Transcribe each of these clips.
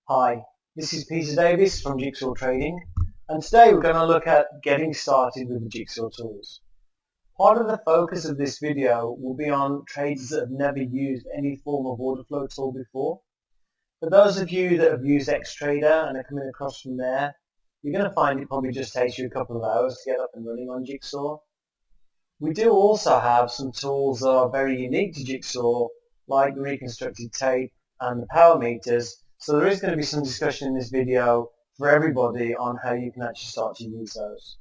Hi, this is Peter Davis from Jigsaw Trading, and today we're going to look at getting started with the Jigsaw tools. Part of the focus of this video will be on traders that have never used any form of order flow tool before. For those of you that have used Xtrader and are coming across from there, you're going to find it probably just takes you a couple of hours to get up and running on Jigsaw. We do also have some tools that are very unique to Jigsaw, like the reconstructed tape and the power meters. So there is going to be some discussion in this video for everybody on how you can actually start to use those.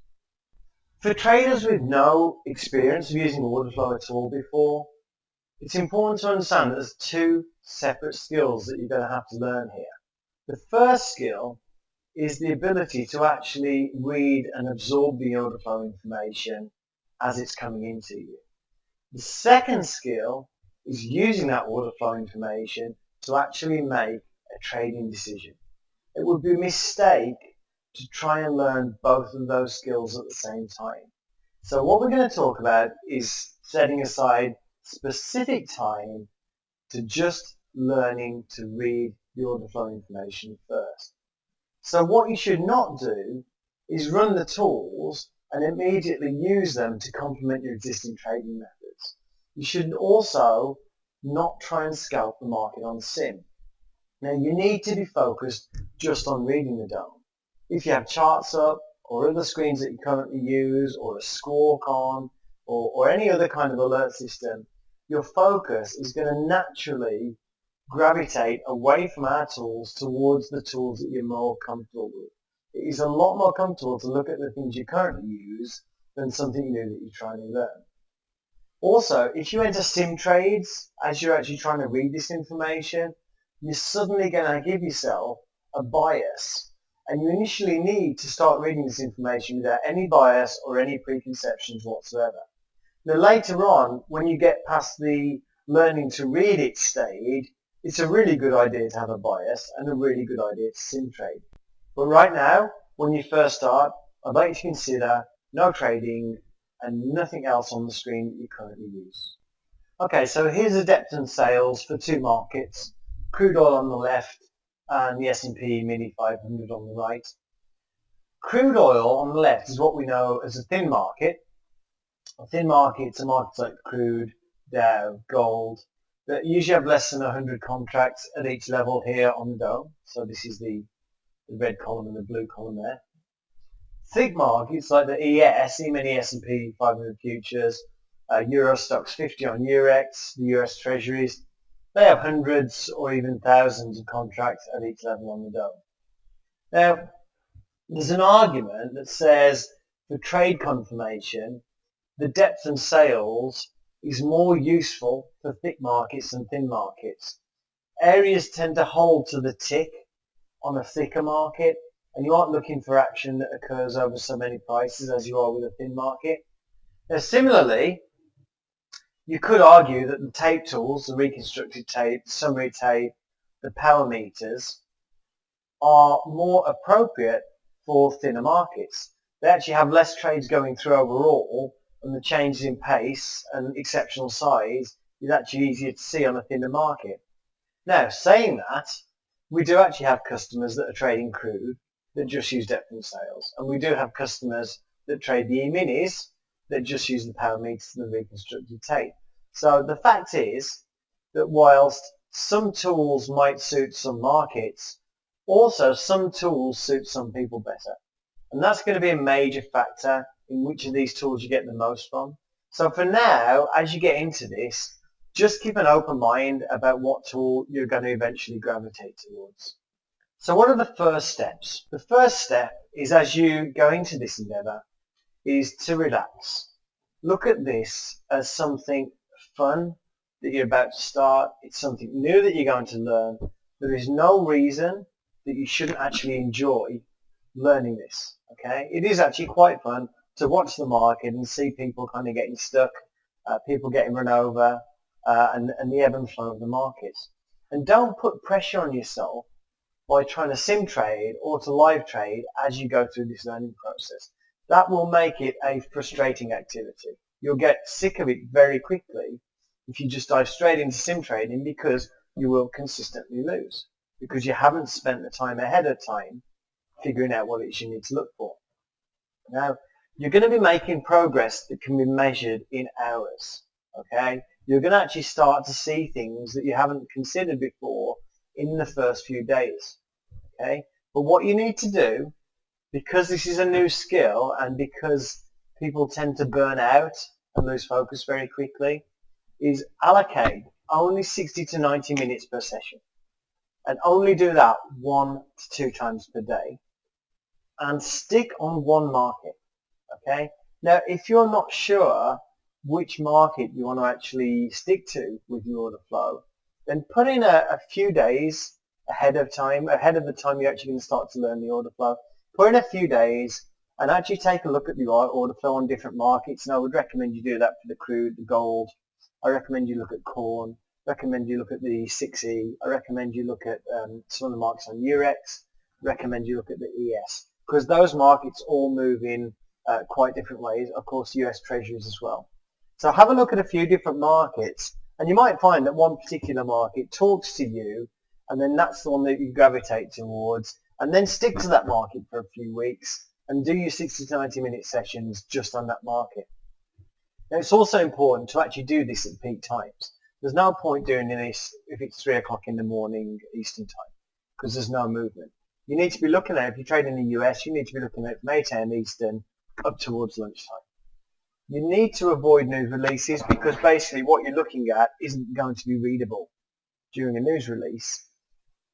For traders with no experience of using order flow at all before, it's important to understand that there's two separate skills that you're going to have to learn here. The first skill is the ability to actually read and absorb the order flow information as it's coming into you. The second skill is using that order flow information to actually make a trading decision. It would be a mistake to try and learn both of those skills at the same time. So what we're going to talk about is setting aside specific time to just learning to read the order flow information first. So what you should not do is run the tools and immediately use them to complement your existing trading methods. You should also not try and scalp the market on sim. Now you need to be focused just on reading the dome. If you have charts up or other screens that you currently use or a squawk on or any other kind of alert system, your focus is going to naturally gravitate away from our tools towards the tools that you're more comfortable with. It is a lot more comfortable to look at the things you currently use than something new that you're trying to learn. Also, if you enter sim trades as you're actually trying to read this information, you're suddenly going to give yourself a bias, and you initially need to start reading this information without any bias or any preconceptions whatsoever. Now later on, when you get past the learning to read it stage, it's a really good idea to have a bias and a really good idea to sim trade. But right now, when you first start, I'd like you to consider no trading and nothing else on the screen that you currently use. Okay, so here's the depth and sales for two markets, crude oil on the left and the S&P Mini 500 on the right. Crude oil on the left is what we know as a thin market. A thin market are markets like crude, Dow, gold, that usually have less than 100 contracts at each level here on the dome. So this is the red column and the blue column there. Thick markets like the ES, E-mini S&P 500 futures, Euro Stocks 50 on Eurex, the US Treasuries, they have hundreds or even thousands of contracts at each level on the dome. Now, there's an argument that says for trade confirmation, the depth and sales is more useful for thick markets than thin markets. Areas tend to hold to the tick on a thicker market, and you aren't looking for action that occurs over so many prices as you are with a thin market. Now, similarly, you could argue that the tape tools, the reconstructed tape, the summary tape, the power meters, are more appropriate for thinner markets. They actually have less trades going through overall, and the changes in pace and exceptional size is actually easier to see on a thinner market. Now, saying that, we do actually have customers that are trading crude that just use depth and sales, and we do have customers that trade the E-minis that just use the power meters and the reconstructed tape. So the fact is that whilst some tools might suit some markets, also some tools suit some people better. And that's going to be a major factor in which of these tools you get the most from. So for now, as you get into this, just keep an open mind about what tool you're going to eventually gravitate towards. So what are the first steps? The first step is, as you go into this endeavor, is to relax. Look at this as something fun that you're about to start. It's something new that you're going to learn. There is no reason that you shouldn't actually enjoy learning this. Okay? It is actually quite fun to watch the market and see people kind of getting stuck, people getting run over, and the ebb and flow of the markets. And don't put pressure on yourself by trying to sim trade or to live trade as you go through this learning process. That will make it a frustrating activity. You'll get sick of it very quickly if you just dive straight into sim trading, because you will consistently lose. because you haven't spent the time ahead of time figuring out what it is you need to look for. Now, you're going to be making progress that can be measured in hours. Okay? You're going to actually start to see things that you haven't considered before in the first few days. Okay? But what you need to do, because this is a new skill and because people tend to burn out and lose focus very quickly, is allocate only 60 to 90 minutes per session. And only do that 1 to 2 times per day. And stick on one market. Okay? Now, if you're not sure which market you want to actually stick to with your order flow, then put in a few days ahead of the time you're actually going to start to learn the order flow. Put in a few days and actually take a look at the order flow on different markets. And I would recommend you do that for the crude, the gold. I recommend you look at corn. I recommend you look at the 6E. I recommend you look at some of the markets on Eurex. I recommend you look at the ES, because those markets all move in quite different ways. Of course, US Treasuries as well. So have a look at a few different markets, and you might find that one particular market talks to you, and then that's the one that you gravitate towards, and then stick to that market for a few weeks and do your 60 to 90 minute sessions just on that market. Now, it's also important to actually do this at peak times. There's no point doing this if it's 3 o'clock in the morning Eastern time, because there's no movement. You need to be looking at, if you trade in the US, you need to be looking at from 8 a.m. Eastern up towards lunchtime. You need to avoid news releases, because basically what you're looking at isn't going to be readable during a news release.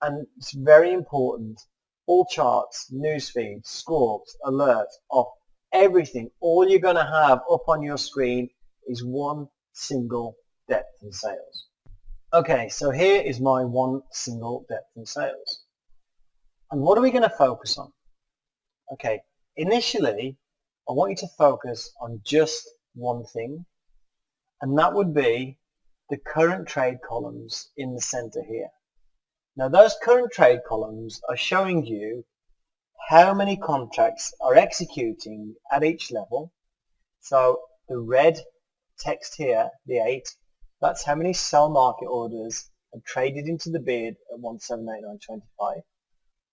And it's very important, all charts, news feeds, scores, alerts, off, everything, all you're going to have up on your screen is one single depth in sales. Okay, so here is my one single depth in sales. And what are we going to focus on? Okay, initially, I want you to focus on just one thing, and that would be the current trade columns in the center here. Now, those current trade columns are showing you how many contracts are executing at each level. So the red text here, the 8, that's how many sell market orders are traded into the bid at 1789.25.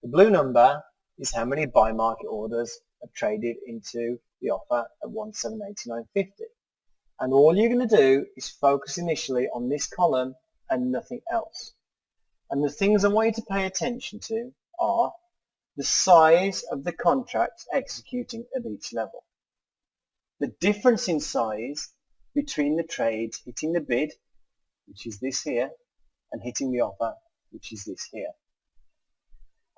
The blue number is how many buy market orders are traded into the offer at 1789.50. And all you're going to do is focus initially on this column and nothing else. And the things I want you to pay attention to are the size of the contracts executing at each level, the difference in size between the trades hitting the bid, which is this here, and hitting the offer, which is this here.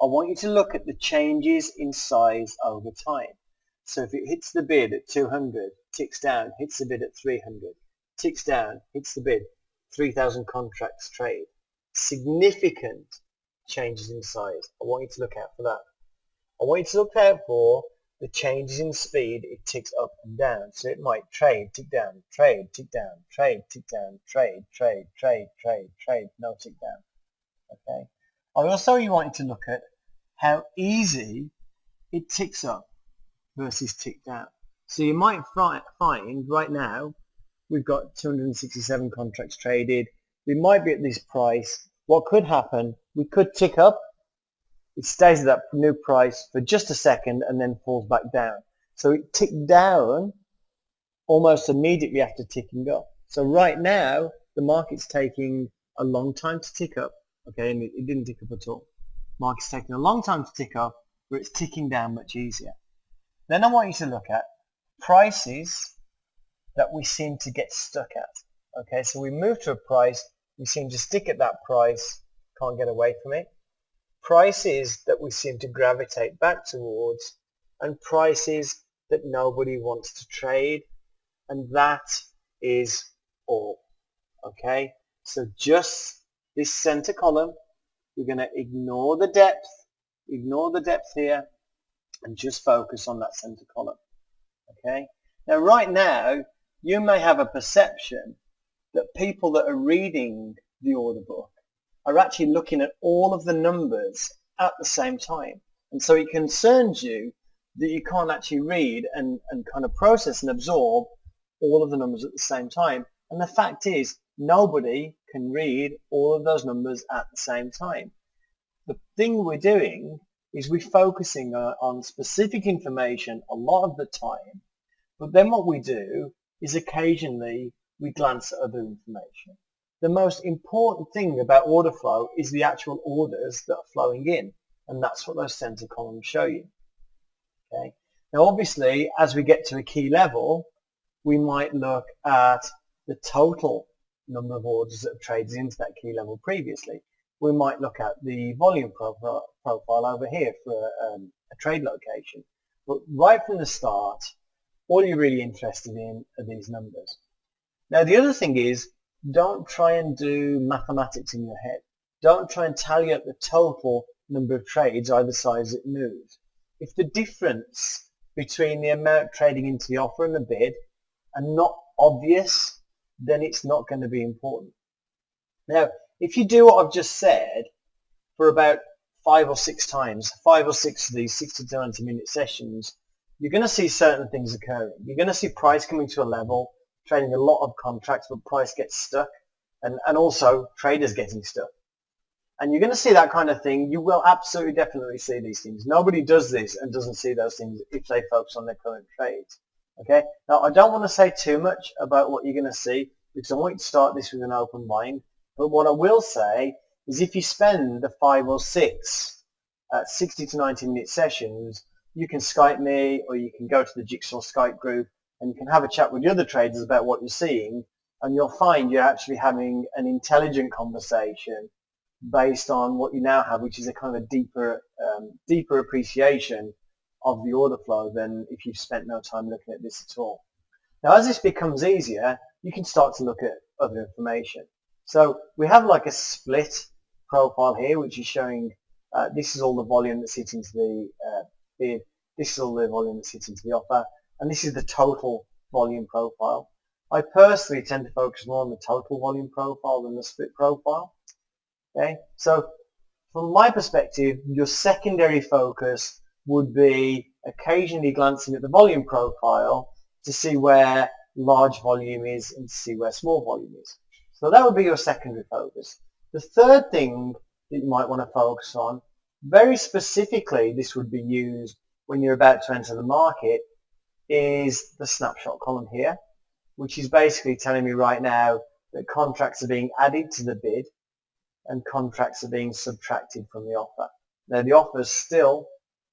I want you to look at the changes in size over time. So if it hits the bid at 200, ticks down, hits the bid at 300, ticks down, hits the bid, 3,000 contracts trade. Significant changes in size. I want you to look out for that. I want you to look out for the changes in speed. It ticks up and down. So it might trade, tick down, trade, tick down, trade, tick down, trade, trade, trade, trade, trade, no tick down. Okay. I also want you to look at how easy it ticks up versus tick down. So you might find right now we've got 267 contracts traded. We might be at this price. What could happen, we could tick up. It stays at that new price for just a second and then falls back down. So it ticked down almost immediately after ticking up. So right now, the market's taking a long time to tick up. Okay, and it didn't tick up at all. Market's taking a long time to tick up, but it's ticking down much easier. Then I want you to look at prices that we seem to get stuck at. Okay, so we move to a price, we seem to stick at that price, can't get away from it. Prices that we seem to gravitate back towards, and prices that nobody wants to trade, and that is all. Okay, so just this center column, we're going to ignore the depth here, and just focus on that center column. Okay, now right now you may have a perception that people that are reading the order book are actually looking at all of the numbers at the same time, and so it concerns you that you can't actually read and kind of process and absorb all of the numbers at the same time. And the fact is, nobody can read all of those numbers at the same time. the thing we're doing is we're focusing on specific information a lot of the time, but then what we do is occasionally we glance at other information. The most important thing about order flow is the actual orders that are flowing in, and that's what those center columns show you. Okay. Now obviously, as we get to a key level, we might look at the total number of orders that have traded into that key level previously. We might look at the volume profile over here for a trade location. But right from the start, all you're really interested in are these numbers. Now the other thing is, don't try and do mathematics in your head. Don't try and tally up the total number of trades either side as it moves. If the difference between the amount trading into the offer and the bid are not obvious, then it's not going to be important. Now, if you do what I've just said for about 5 or 6 times, 5 or 6 of these 60 to 90 minute sessions, you're going to see certain things occurring. You're going to see price coming to a level, trading a lot of contracts, but price gets stuck, and also traders getting stuck. And you're going to see that kind of thing. You will absolutely definitely see these things. Nobody does this and doesn't see those things if they focus on their current trades. Okay. Now, I don't want to say too much about what you're going to see because I want you to start this with an open mind. But what I will say is if you spend the 5 or 6 60 to 90 minute sessions, you can Skype me or you can go to the Jigsaw Skype group and you can have a chat with the other traders about what you're seeing, and you'll find you're actually having an intelligent conversation based on what you now have, which is a kind of a deeper appreciation of the order flow than if you've spent no time looking at this at all. Now, as this becomes easier, you can start to look at other information. So we have like a split profile here, which is showing this is all the volume that's hitting to the bid, this is all the volume that's hitting to the offer, and this is the total volume profile. I personally tend to focus more on the total volume profile than the split profile. Okay, so from my perspective, your secondary focus would be occasionally glancing at the volume profile to see where large volume is and to see where small volume is. So that would be your secondary focus. The third thing that you might want to focus on, very specifically this would be used when you're about to enter the market, is the snapshot column here, which is basically telling me right now that contracts are being added to the bid and contracts are being subtracted from the offer. Now the offer is still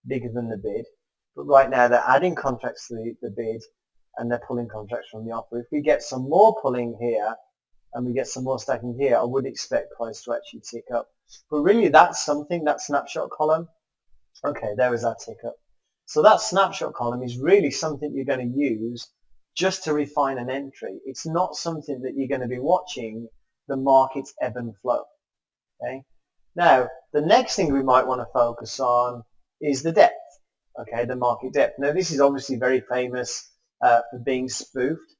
bigger than the bid, but right now they're adding contracts to the bid and they're pulling contracts from the offer. If we get some more pulling here and we get some more stacking here, I would expect price to actually tick up. But really that's something, that snapshot column, okay, there is our tick up. So that snapshot column is really something you're going to use just to refine an entry. It's not something that you're going to be watching the market's ebb and flow. Okay. Now, the next thing we might want to focus on is the depth. Okay, the market depth. Now, this is obviously very famous for being spoofed,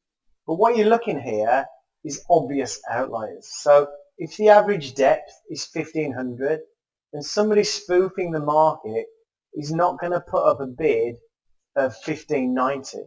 but what you're looking here is obvious outliers. So, if the average depth is 1500, then somebody spoofing the market is not going to put up a bid of 1590.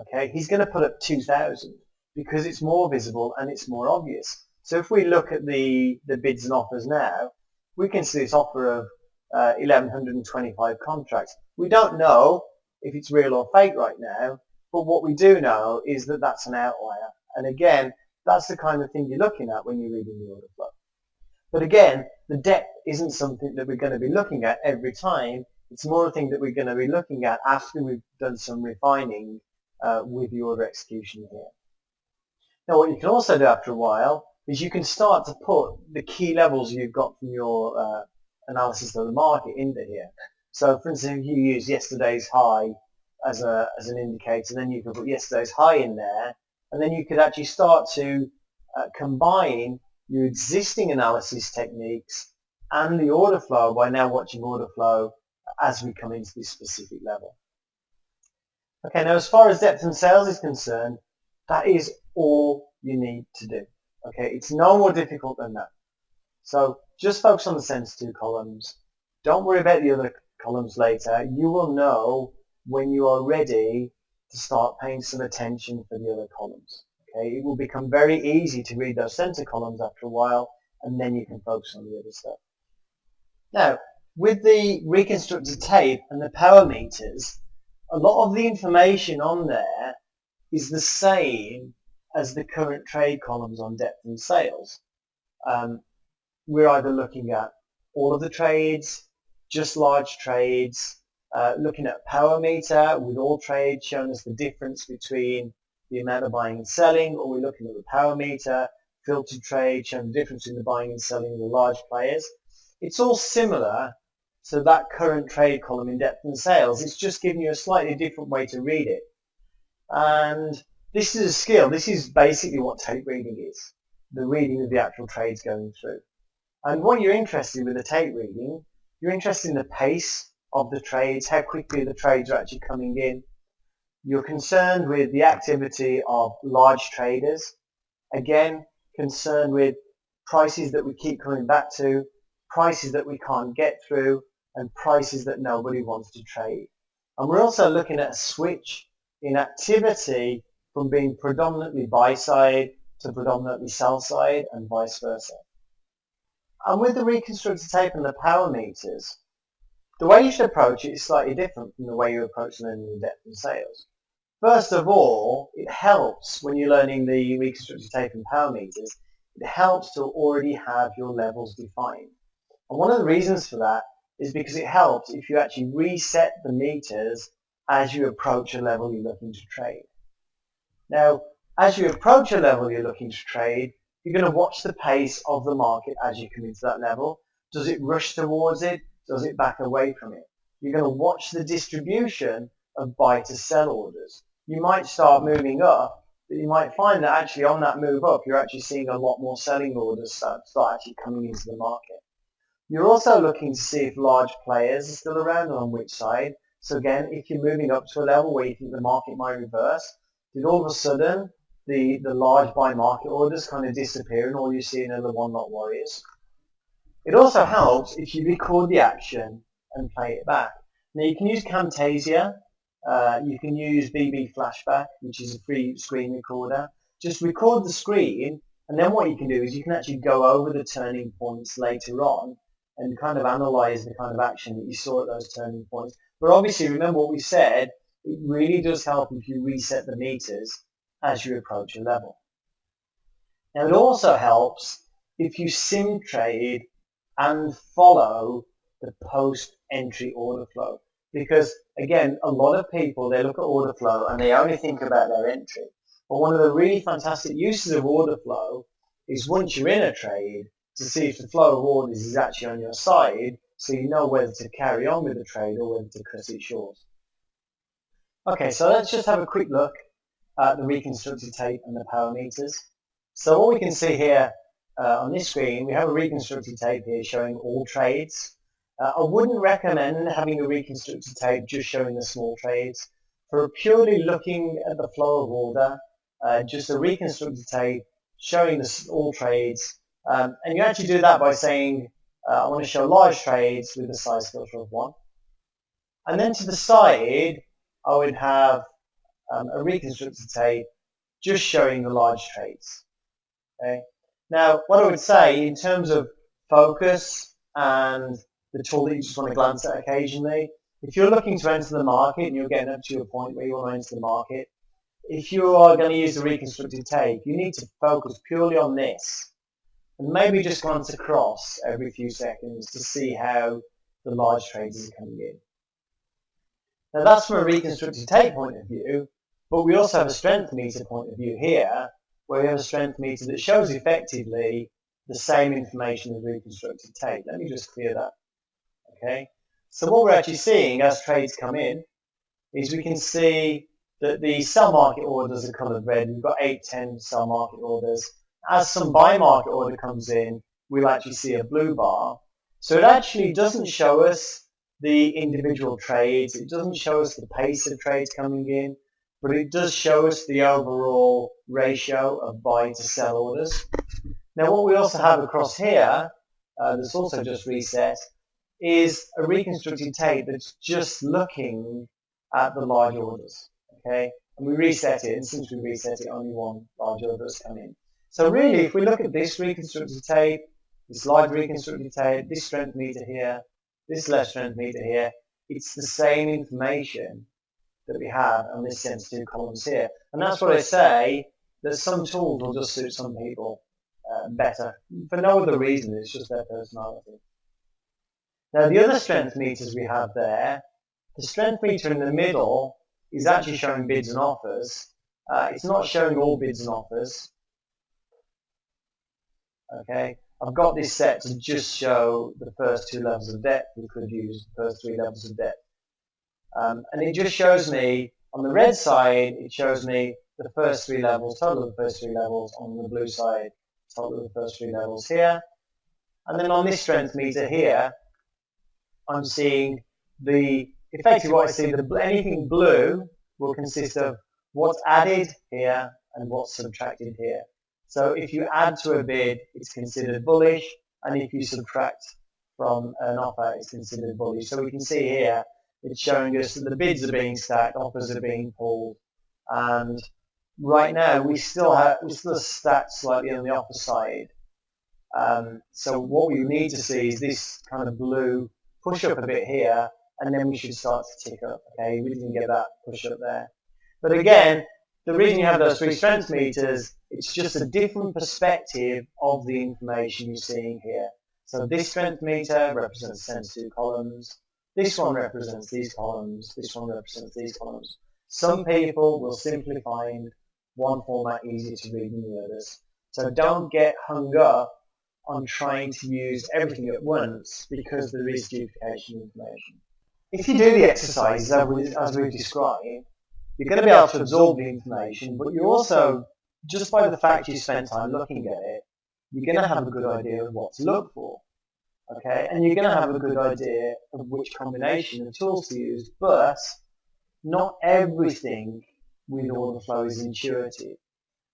Okay, he's going to put up 2000 because it's more visible and it's more obvious. So if we look at the bids and offers now, we can see this offer of 1125 contracts. We don't know if it's real or fake right now, but what we do know is that that's an outlier. And again, that's the kind of thing you're looking at when you're reading the order flow. But again, the depth isn't something that we're going to be looking at every time. It's more a thing that we're going to be looking at after we've done some refining with the order execution here. Now, what you can also do after a while is you can start to put the key levels you've got from your analysis of the market into here. So, for instance, if you use yesterday's high as an indicator, then you can put yesterday's high in there, and then you could actually start to combine your existing analysis techniques and the order flow by now watching order flow as we come into this specific level. Okay, now as far as depth and sales is concerned, that is all you need to do. Okay, it's no more difficult than that. So just focus on the center 2 columns. Don't worry about the other columns later. You will know when you are ready to start paying some attention for the other columns. Okay, it will become very easy to read those center columns after a while, and then you can focus on the other stuff. Now, With the reconstructed tape and the power meters, a lot of the information on there is the same as the current trade columns on depth and sales. We're either looking at all of the trades, just large trades, looking at power meter with all trades showing us the difference between the amount of buying and selling, or we're looking at the power meter, filtered trade showing the difference in the buying and selling of the large players. It's all similar to that current trade column in depth and sales. It's just giving you a slightly different way to read it. And this is a skill. This is basically what tape reading is, the reading of the actual trades going through. And what you're interested in with the tape reading, you're interested in the pace of the trades, how quickly the trades are actually coming in. You're concerned with the activity of large traders. Again, concerned with prices that we keep coming back to, prices that we can't get through, and prices that nobody wants to trade. And we're also looking at a switch in activity from being predominantly buy side to predominantly sell side and vice versa. And with the reconstructed tape and the power meters, the way you should approach it is slightly different from the way you approach learning the depth and sales. First of all, it helps when you're learning the reconstructed tape and power meters, it helps to already have your levels defined. And one of the reasons for that is because it helps if you actually reset the meters as you approach a level you're looking to trade. Now, as you approach a level you're looking to trade, you're going to watch the pace of the market as you come into that level. Does it rush towards it? Does it back away from it? You're going to watch the distribution of buy to sell orders. You might start moving up, but you might find that actually on that move up, you're actually seeing a lot more selling orders start actually coming into the market. You're also looking to see if large players are still around and on which side. So again, if you're moving up to a level where you think the market might reverse, did all of a sudden the large buy market orders kind of disappear and all you see are the one lot warriors? It also helps if you record the action and play it back. Now you can use Camtasia, you can use BB Flashback, which is a free screen recorder. Just record the screen, and then what you can do is you can actually go over the turning points later on and kind of analyze the kind of action that you saw at those turning points. But obviously, remember what we said, it really does help if you reset the meters as you approach a level. Now it also helps if you sim trade and follow the post-entry order flow. Because again, a lot of people, they look at order flow and they only think about their entry. But one of the really fantastic uses of order flow is once you're in a trade, to see if the flow of orders is actually on your side, so you know whether to carry on with the trade or whether to cut it short. Okay, so let's just have a quick look at the reconstructed tape and the power meters. So what we can see here on this screen, we have a reconstructed tape here showing all trades. I wouldn't recommend having a reconstructed tape just showing the small trades. For purely looking at the flow of order, just a reconstructed tape showing all trades. And you actually do that by saying, I want to show large trades with a size filter of 1. And then to the side, I would have a reconstructed tape just showing the large trades. Okay. Now, what I would say in terms of focus and the tool that you just want to glance at occasionally, if you're looking to enter the market and you're getting up to a point where you want to enter the market, if you are going to use the reconstructed tape, you need to focus purely on this and maybe just glance across every few seconds to see how the large trades are coming in. Now that's from a reconstructed tape point of view, but we also have a strength meter point of view here, where we have a strength meter that shows effectively the same information as reconstructed tape. Let me just clear that. Okay. So what we're actually seeing as trades come in is we can see that the sell market orders are coloured red. We've got 8, 10 sell market orders. As some buy market order comes in, we'll actually see a blue bar. So it actually doesn't show us the individual trades. It doesn't show us the pace of trades coming in, but it does show us the overall ratio of buy to sell orders. Now what we also have across here, that's also just reset, is a reconstructed tape that's just looking at the large orders. Okay, and we reset it, and since we reset it, only one large order has come in. So really, if we look at this reconstructed tape, this large reconstructed tape, this strength meter here, this left strength meter here, it's the same information that we have on this sensitive columns here. And that's what I say, that some tools will just suit some people better. For no other reason, it's just their personality. Now the other strength meters we have there, the strength meter in the middle is actually showing bids and offers. It's not showing all bids and offers. Okay, I've got this set to just show the first 2 levels of depth. We could use the first 3 levels of depth. And it just shows me, on the red side, it shows me the first 3 levels, total of the first 3 levels. On the blue side, total of the first 3 levels here. And then on this strength meter here, I'm seeing effectively what I see, anything blue will consist of what's added here and what's subtracted here. So if you add to a bid, it's considered bullish, and if you subtract from an offer, it's considered bullish. So we can see here, it's showing us that the bids are being stacked, offers are being pulled, and right now we're still stacked slightly on the offer side. So what we need to see is this kind of blue push up a bit here, and then we should start to tick up. Okay, we didn't get that push up there. But again, the reason you have those 3 strength meters, it's just a different perspective of the information you're seeing here. So this strength meter represents sensitive columns. This one represents these columns. This one represents these columns. Some people will simply find one format easier to read than the others. So don't get hung up on trying to use everything at once, because there is duplication of information. If you do the exercises as we've described, you're going to be able to absorb the information, but you also, just by the fact you spend time looking at it, you're going to have a good idea of what to look for. Okay, and you're going to have a good idea of which combination of tools to use, but not everything with order flow is intuitive.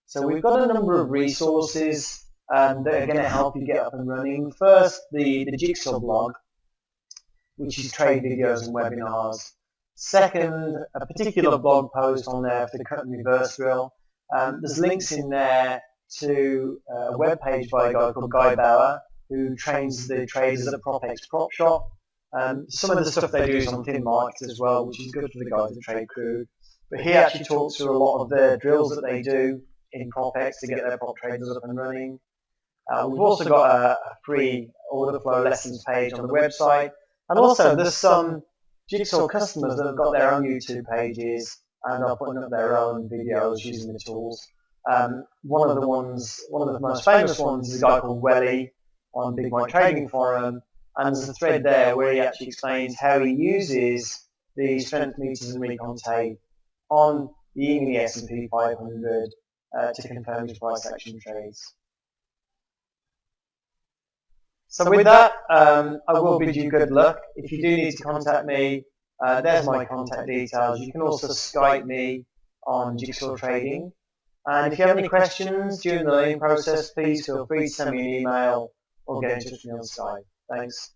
So we've got a number of resources that are going to help you get up and running. First, the Jigsaw blog, which is trade videos and webinars. Second, a particular blog post on there for the cut and reverse drill. There's links in there to a web page by a guy called Guy Bauer, who trains the traders at PropX Prop Shop. Some of the stuff they do is on thin markets as well, which is good for the guys that trade crude. But he actually talks through a lot of the drills that they do in PropX to get their prop traders up and running. We've also got a free order flow lessons page on the website. And also there's some Jigsaw customers that have got their own YouTube pages and are putting up their own videos using the tools. One of the most famous ones is a guy called Welly on Big Mike Trading Forum, and there's a thread there where he actually explains how he uses the strength meters and recon tape on the S&P 500 to confirm his price action trades. So with that, I will bid you good luck. If you do need to contact me, there's my contact details. You can also Skype me on Jigsaw Trading. And if you have any questions during the learning process, please feel free to send me an email or get in touch with me on Skype. Thanks.